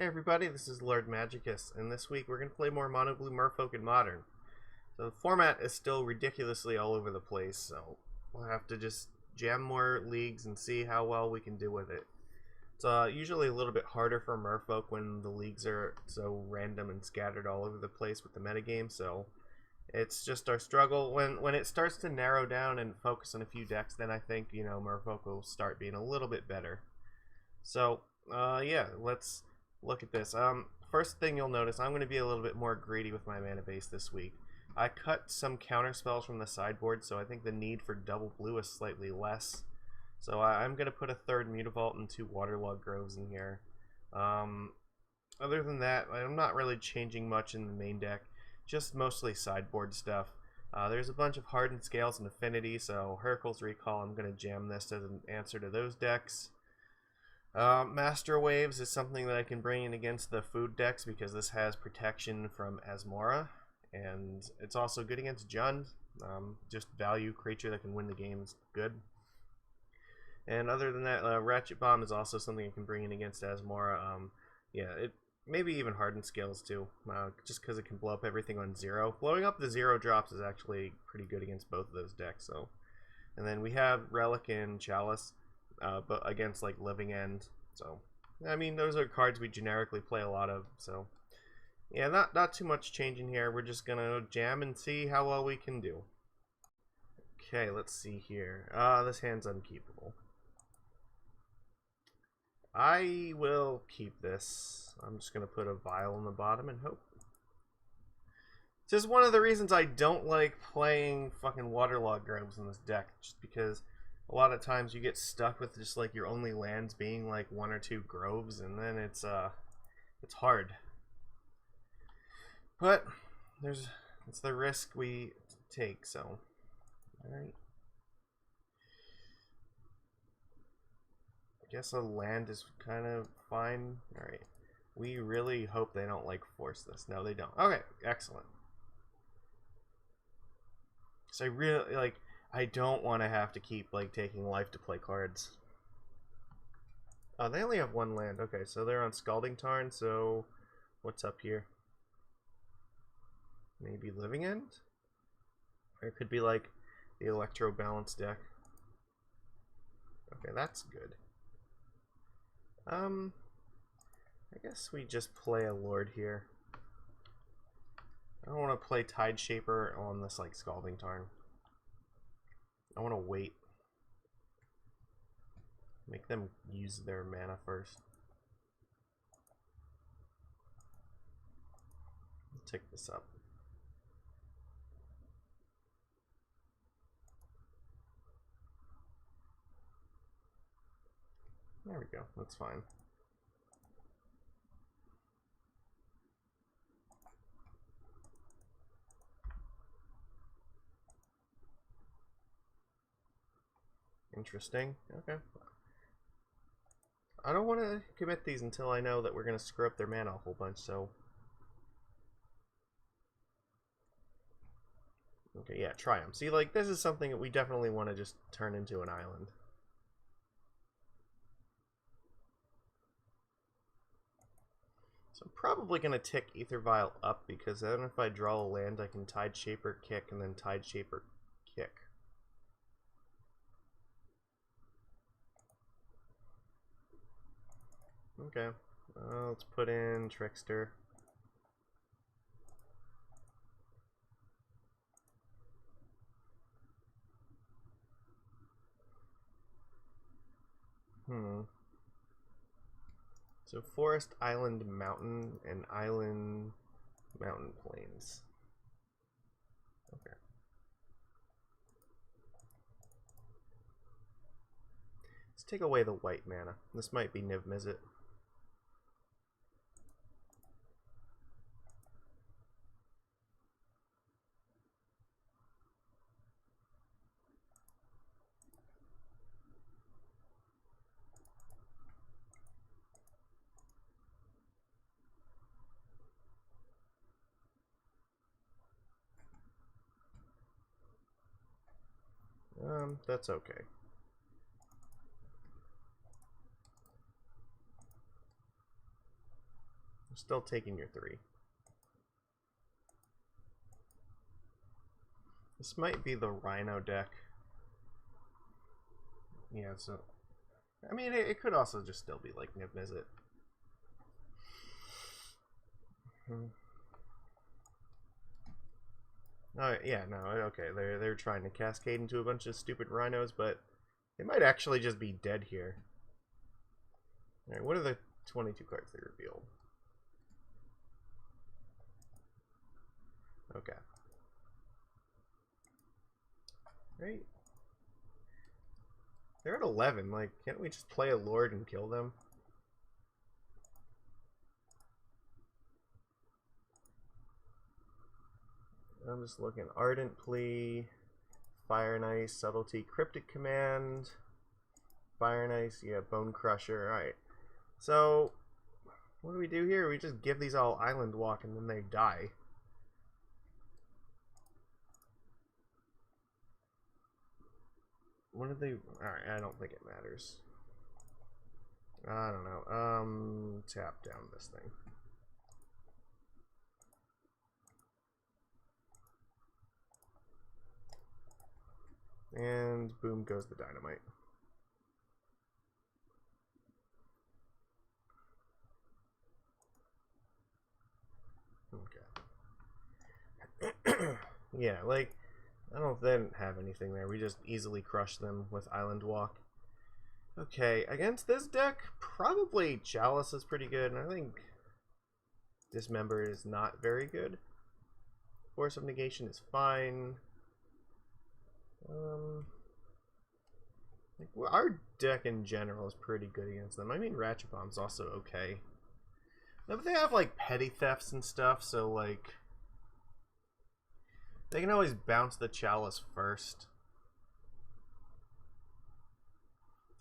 Hey everybody, this is Lord Magicus, and this week we're going to play more Mono Blue Merfolk in Modern. So the format is still ridiculously all over the place, so we'll have to just jam more leagues and see how well we can do with it. It's usually a little bit harder for Merfolk when the leagues are so random and scattered all over the place with the metagame, so it's just our struggle. When it starts to narrow down and focus on a few decks, then I think, Merfolk will start being a little bit better. So, yeah, let's look at this. First thing you'll notice, I'm going to be a little bit more greedy with my mana base this week. I cut some counter spells from the sideboard, so I think the need for double blue is slightly less. So I'm going to put a third Mutavault and 2 Waterlogged Groves in here. Other than that, I'm not really changing much in the main deck, just mostly sideboard stuff. There's a bunch of hardened scales and affinity, so Hurkyl's Recall, I'm going to jam this as an answer to those decks. Master Waves is something that I can bring in against the food decks because this has protection from Asmora, and it's also good against Jund. Just value creature that can win the game is good. And other than that, Ratchet Bomb is also something I can bring in against Asmora. Yeah, it maybe even hardened scales too, just because it can blow up everything on 0. Blowing up the 0 drops is actually pretty good against both of those decks. So, and then we have Relic and Chalice. But against like Living End, so I mean those are cards we generically play a lot of. So yeah, not too much changing here. We're just gonna jam and see how well we can do. Okay, let's see here. This hand's unkeepable. I will keep this. I'm just gonna put a vial on the bottom and hope. It's just one of the reasons I don't like playing fucking Waterlogged Groves in this deck, just because a lot of times you get stuck with just like your only lands being like 1 or 2 groves, and then it's hard. But it's the risk we take, so alright. I guess a land is kind of fine. Alright. We really hope they don't like force this. No, they don't. Okay, excellent. So I really I don't want to have to keep like taking life to play cards. Oh, they only have 1 land. Okay, so they're on Scalding Tarn, so what's up here? Maybe Living End? Or it could be like the Electro Balance deck. Okay, that's good. I guess we just play a Lord here. I don't want to play Tide Shaper on this like Scalding Tarn. I want to wait. Make them use their mana first. Tick this up. There we go. That's fine. Interesting. Okay. I don't want to commit these until I know that we're going to screw up their mana a whole bunch, so... Okay, yeah, try them. See, like, this is something that we definitely want to just turn into an island. So I'm probably going to tick Aether Vial up, because then if I draw a land, I can Tide Shaper, kick, and then Tide Shaper, kick. Okay, let's put in Trickster. So Forest, Island, Mountain, and Island, Mountain, Plains. Okay. Let's take away the white mana. This might be Niv Mizzet. That's okay. Still taking your 3. This might be the Rhino deck. Yeah, so... I mean, it could also just still be like Niv Mizzet. Oh, yeah, no, okay. They're trying to cascade into a bunch of stupid rhinos, but they might actually just be dead here. Alright, what are the 22 cards they revealed? Okay. Right. They're at 11. Like, can't we just play a Lord and kill them? I'm just looking. Ardent Plea, Fire and Ice, Subtlety, Cryptic Command, Fire and Ice, yeah, Bone Crusher. Alright. So, what do we do here? We just give these all Island Walk and then they die. What did they... Alright, I don't think it matters. I don't know. Tap down this thing. And boom goes the dynamite. Okay. Yeah, like... I don't then have anything there. We just easily crush them with Island Walk. Okay, against this deck, probably Chalice is pretty good, and I think Dismember is not very good. Force of Negation is fine. Like, our deck in general is pretty good against them. I mean, Ratchet Bomb's also okay. No, but they have like petty thefts and stuff, so like... They can always bounce the Chalice first.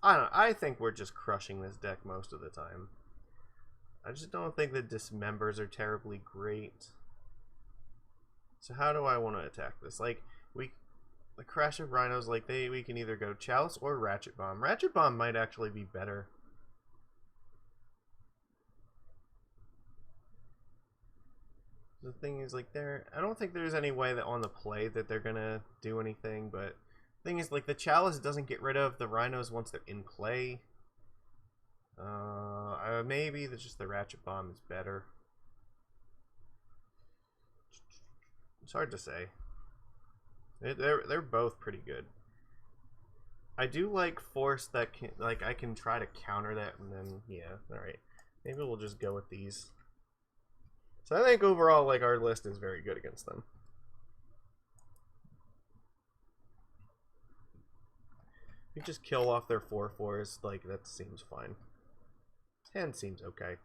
I don't know. I think we're just crushing this deck most of the time. I just don't think the Dismembers are terribly great. So how do I want to attack this? Like, the Crash of Rhinos, like, we can either go Chalice or Ratchet Bomb. Ratchet Bomb might actually be better. The thing is, like, I don't think there's any way that on the play that they're gonna do anything, but the thing is, like, the Chalice doesn't get rid of the Rhinos once they're in play. Maybe just the Ratchet Bomb is better. It's hard to say. They're both pretty good. I do like Force that can, like, I can try to counter that, and then, yeah, alright. Maybe we'll just go with these. So I think overall, like, our list is very good against them. We just kill off their 4/4s, like, that seems fine. 10 seems okay.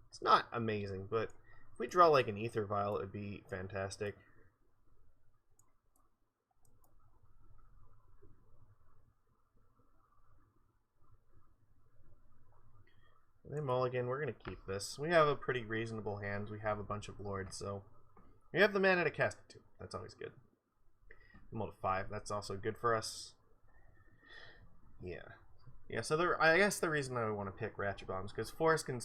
It's not amazing, but if we draw, like, an Aether Vial, it would be fantastic. They mulligan, we're going to keep this. We have a pretty reasonable hand. We have a bunch of lords, so... We have the mana to cast it too. That's always good. Mull to 5, that's also good for us. Yeah. Yeah, so I guess the reason I want to pick Ratchet Bomb is because Force can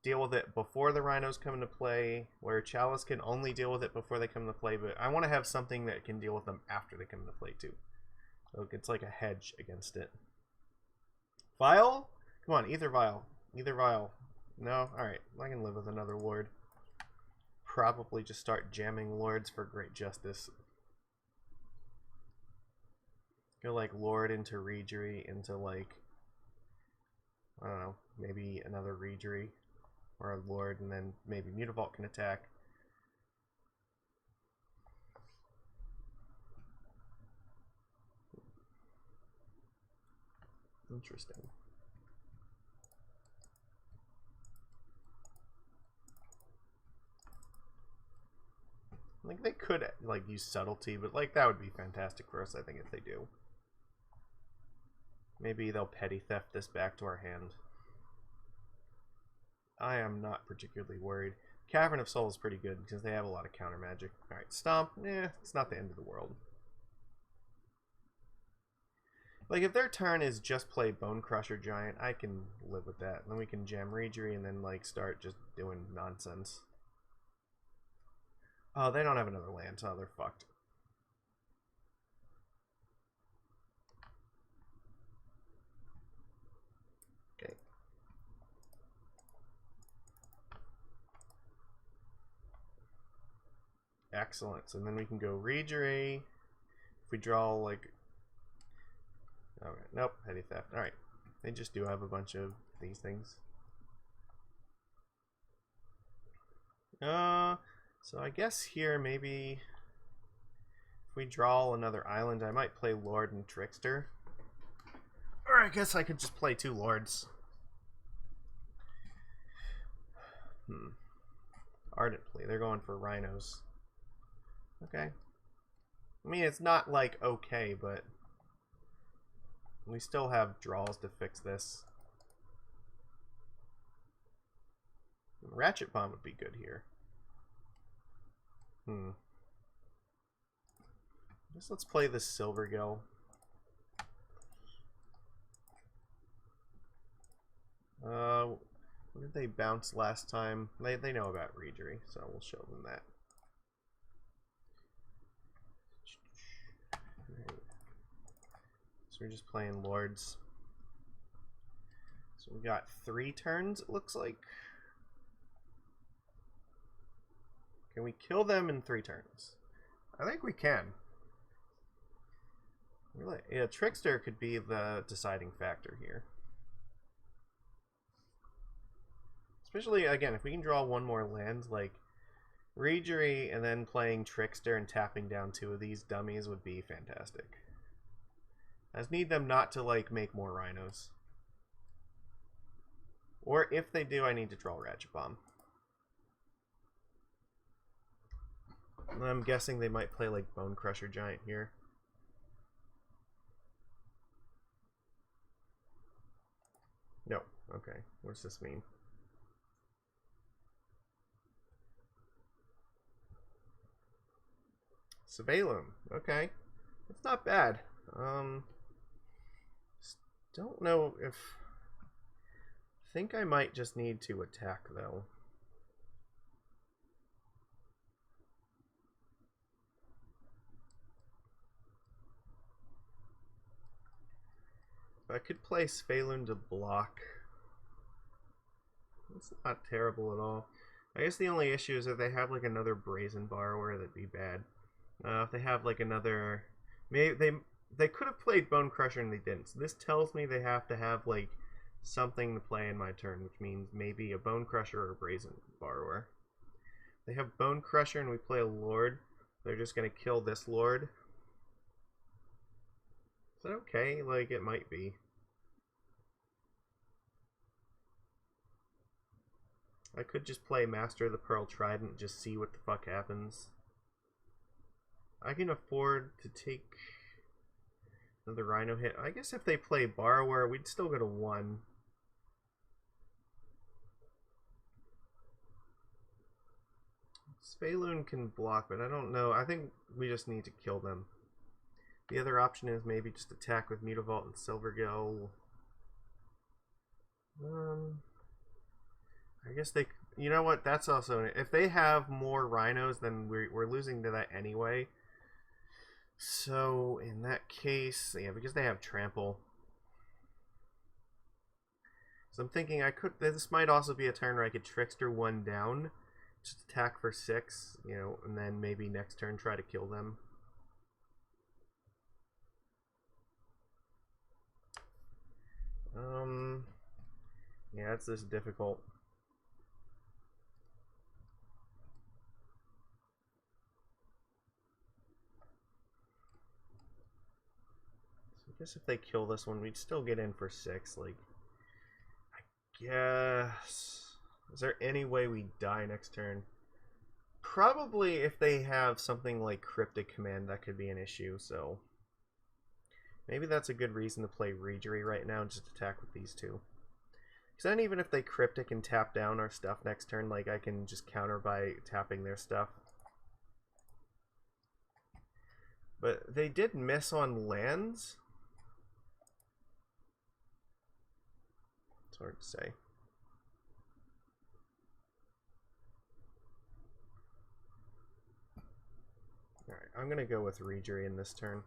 deal with it before the Rhinos come into play, where Chalice can only deal with it before they come into play, but I want to have something that can deal with them after they come into play too. So it's like a hedge against it. Vial? Come on, Aether Vial. Aether Vial. No? Alright, I can live with another Lord. Probably just start jamming Lords for Great Justice. Go like Lord into Reejerey into like, I don't know, maybe another Reejerey or a Lord, and then maybe Mutavault can attack. Interesting. Like, they could, like, use Subtlety, but, like, that would be fantastic for us, I think, if they do. Maybe they'll petty theft this back to our hand. I am not particularly worried. Cavern of Souls is pretty good, because they have a lot of counter magic. Alright, Stomp, it's not the end of the world. Like, if their turn is just play Bone Crusher Giant, I can live with that. Then we can jam Reejerey and then, like, start just doing nonsense. Oh, they don't have another land, so they're fucked. Okay. Excellent. So then we can go Reejerey. If we draw, like... Okay. Nope, Petty Theft. Alright. They just do have a bunch of these things. So I guess here maybe if we draw another island, I might play Lord and Trickster. Or I guess I could just play 2 Lords. Ardent Plea. They're going for Rhinos. Okay. I mean, it's not like okay, but we still have draws to fix this. Ratchet Bomb would be good here. Just let's play this Silvergill. What did they bounce last time? They know about Reejerey, so we'll show them that. Right. So we're just playing Lords. So we got 3 turns, it looks like. Can we kill them in 3 turns? I think we can. Really, yeah, Trickster could be the deciding factor here. Especially, again, if we can draw 1 more land, like Reejerey and then playing Trickster and tapping down 2 of these dummies would be fantastic. I just need them not to, like, make more Rhinos. Or if they do, I need to draw Ratchet Bomb. I'm guessing they might play like Bone Crusher Giant here. No. Okay. What does this mean? Svyelun. Okay. It's not bad. Don't know if... I think I might just need to attack, though. I could play Svyelun to block. It's not terrible at all. I guess the only issue is if they have like another Brazen Borrower, that'd be bad. If they have like another... Maybe they could have played Bone Crusher and they didn't. So this tells me they have to have like something to play in my turn, which means maybe a Bone Crusher or a Brazen Borrower. They have Bone Crusher and we play a Lord. They're just going to kill this Lord. Is that okay? Like, it might be. I could just play Master of the Pearl Trident and just see what the fuck happens. I can afford to take another Rhino hit. I guess if they play Borrower, we'd still go to 1. Svyelun can block, but I don't know. I think we just need to kill them. The other option is maybe just attack with Mutavault and Silvergill. I guess they... You know what? That's also... If they have more Rhinos, then we're losing to that anyway. So, in that case... Yeah, because they have Trample. So I'm thinking I could... This might also be a turn where I could Trickster 1 down. Just attack for 6, you know, and then maybe next turn try to kill them. Yeah, it's just difficult. So I guess if they kill this one, we'd still get in for 6. Like, I guess... Is there any way we die next turn? Probably if they have something like Cryptic Command, that could be an issue, so... Maybe that's a good reason to play Reejerey right now, just attack with these 2. Because then even if they Cryptic and tap down our stuff next turn, like, I can just counter by tapping their stuff. But they did miss on lands. It's hard to say. Alright, I'm going to go with Reejerey in this turn.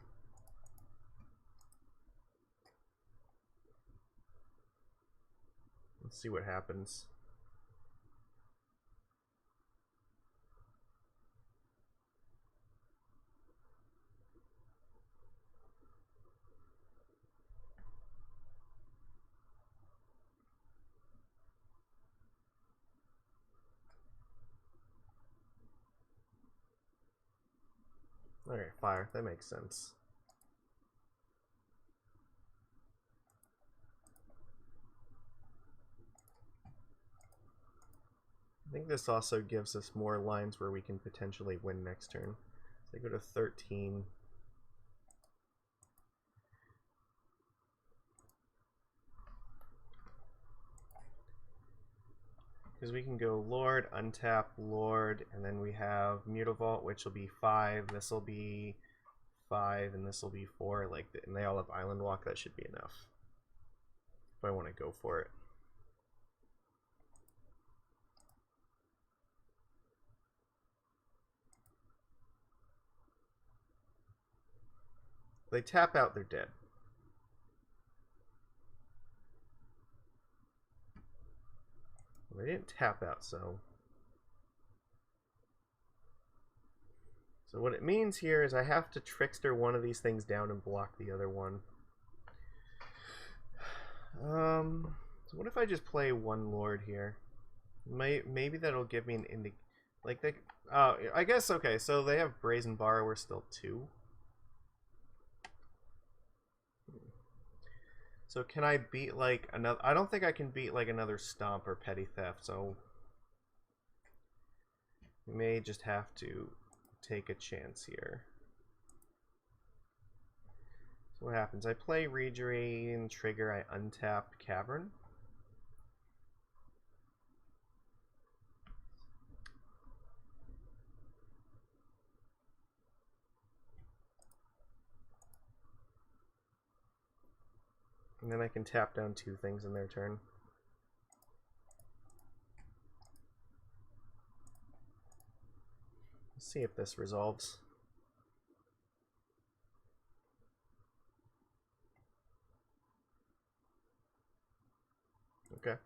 Let's see what happens. Okay, fire. That makes sense. I think this also gives us more lines where we can potentially win next turn. So they go to 13. Because we can go Lord, untap, Lord, and then we have Mutavault, which will be 5. This will be 5, and this will be 4. Like, and they all have Island Walk. That should be enough if I want to go for it. If they tap out, they're dead. They didn't tap out, so what it means here is I have to Trickster one of these things down and block the other one. So what if I just play one Lord here? Maybe that'll give me an like they. I guess okay. So they have Brazen Borrower still 2. So can I beat like another? I don't think I can beat like another Stomp or Petty Theft. So we may just have to take a chance here. So what happens? I play Reejerey and trigger. I untap Cavern. And then I can tap down 2 things in their turn. Let's see if this resolves. Okay.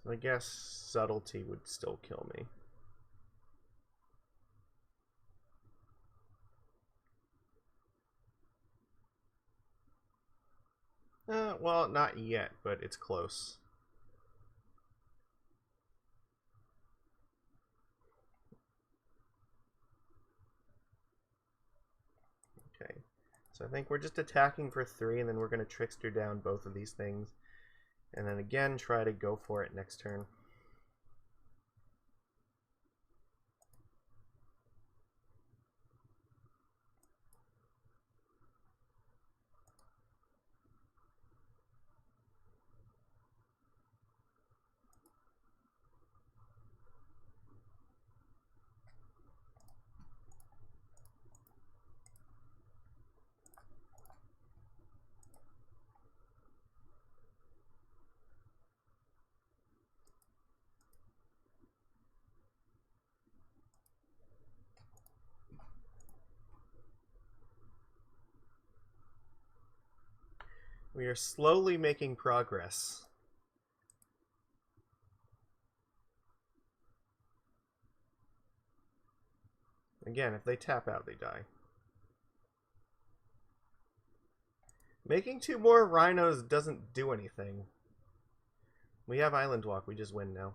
So I guess Subtlety would still kill me. Well, not yet, but it's close. Okay, so I think we're just attacking for 3, and then we're going to Trickster down both of these things. And then again, try to go for it next turn. We are slowly making progress. Again, if they tap out, they die. Making 2 more Rhinos doesn't do anything. We have Island Walk, we just win now.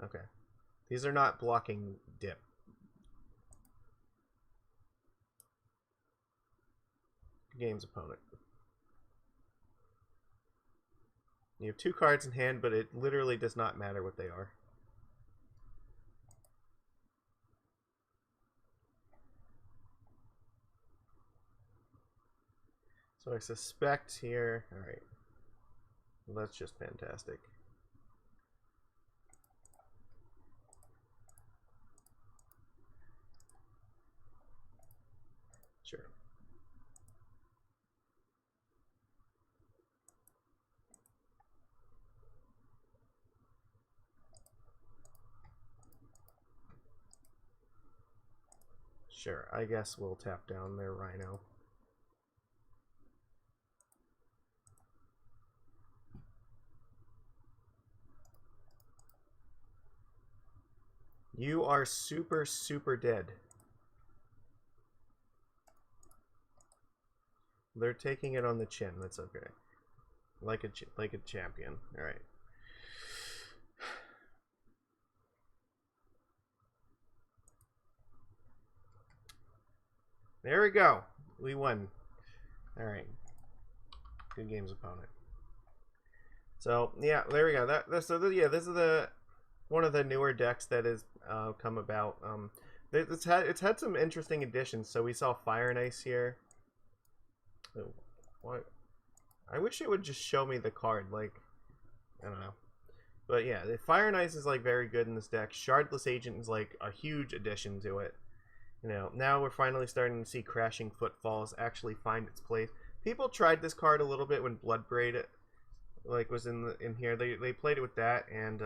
Okay. These are not blocking dip. Game's opponent. You have 2 cards in hand, but it literally does not matter what they are. So I suspect here... Alright. Well, that's just fantastic. Sure. Sure, I guess we'll tap down their Rhino. You are super, super dead. They're taking it on the chin. That's okay. Like a champion. All right. There we go. We won. All right. Good games, opponent. So yeah, there we go. This is the one of the newer decks that has come about. It's had some interesting additions. So we saw Fire and Ice here. Oh, what? I wish it would just show me the card. Like, I don't know. But yeah, the Fire and Ice is like very good in this deck. Shardless Agent is like a huge addition to it. You know, now we're finally starting to see Crashing Footfalls actually find its place. People tried this card a little bit when Bloodbraid like was in here. They played it with that, and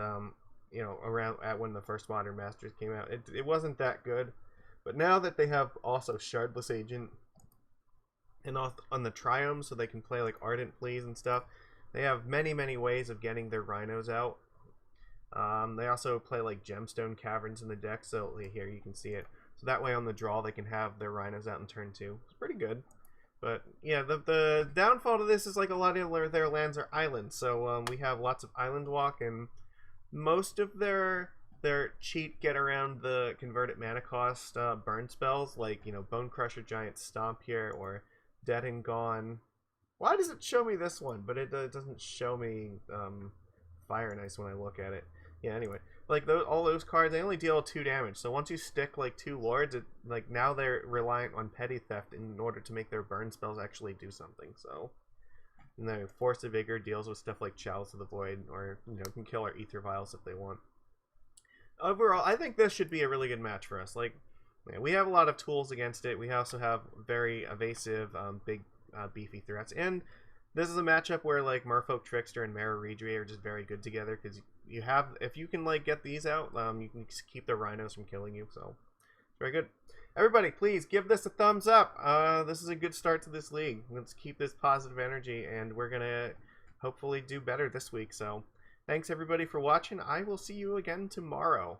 you know, around at when the first Modern Masters came out, it wasn't that good. But now that they have also Shardless Agent and on the Triome, so they can play like Ardent Pleas and stuff, they have many ways of getting their Rhinos out. They also play like Gemstone Caverns in the deck, so here you can see it. So that way on the draw they can have their Rhinos out in turn 2. It's pretty good. But yeah, the downfall to this is like a lot of their lands are islands. So we have lots of island walk, and most of their cheat get around the converted mana cost burn spells, like, you know, Bone Crusher, Giant Stomp here, or Dead and Gone. Why does it show me this one, but it doesn't show me Fire and Ice when I look at it? Yeah, anyway, like all those cards, they only deal 2 damage. So once you stick like 2 lords, like now they're reliant on petty theft in order to make their burn spells actually do something. So, and then Force of Vigor deals with stuff like Chalice of the Void, or, you know, can kill our Aether Vials if they want. Overall, I think this should be a really good match for us. Like, yeah, we have a lot of tools against it. We also have very evasive, big, beefy threats, and this is a matchup where like Merfolk Trickster and Merrow Reejerey are just very good together, because you have, if you can like get these out, you can keep the Rhinos from killing you. So very good. Everybody, please give this a thumbs up. This is a good start to this league. Let's keep this positive energy, and we're gonna hopefully do better this week. So thanks everybody for watching. I will see you again tomorrow.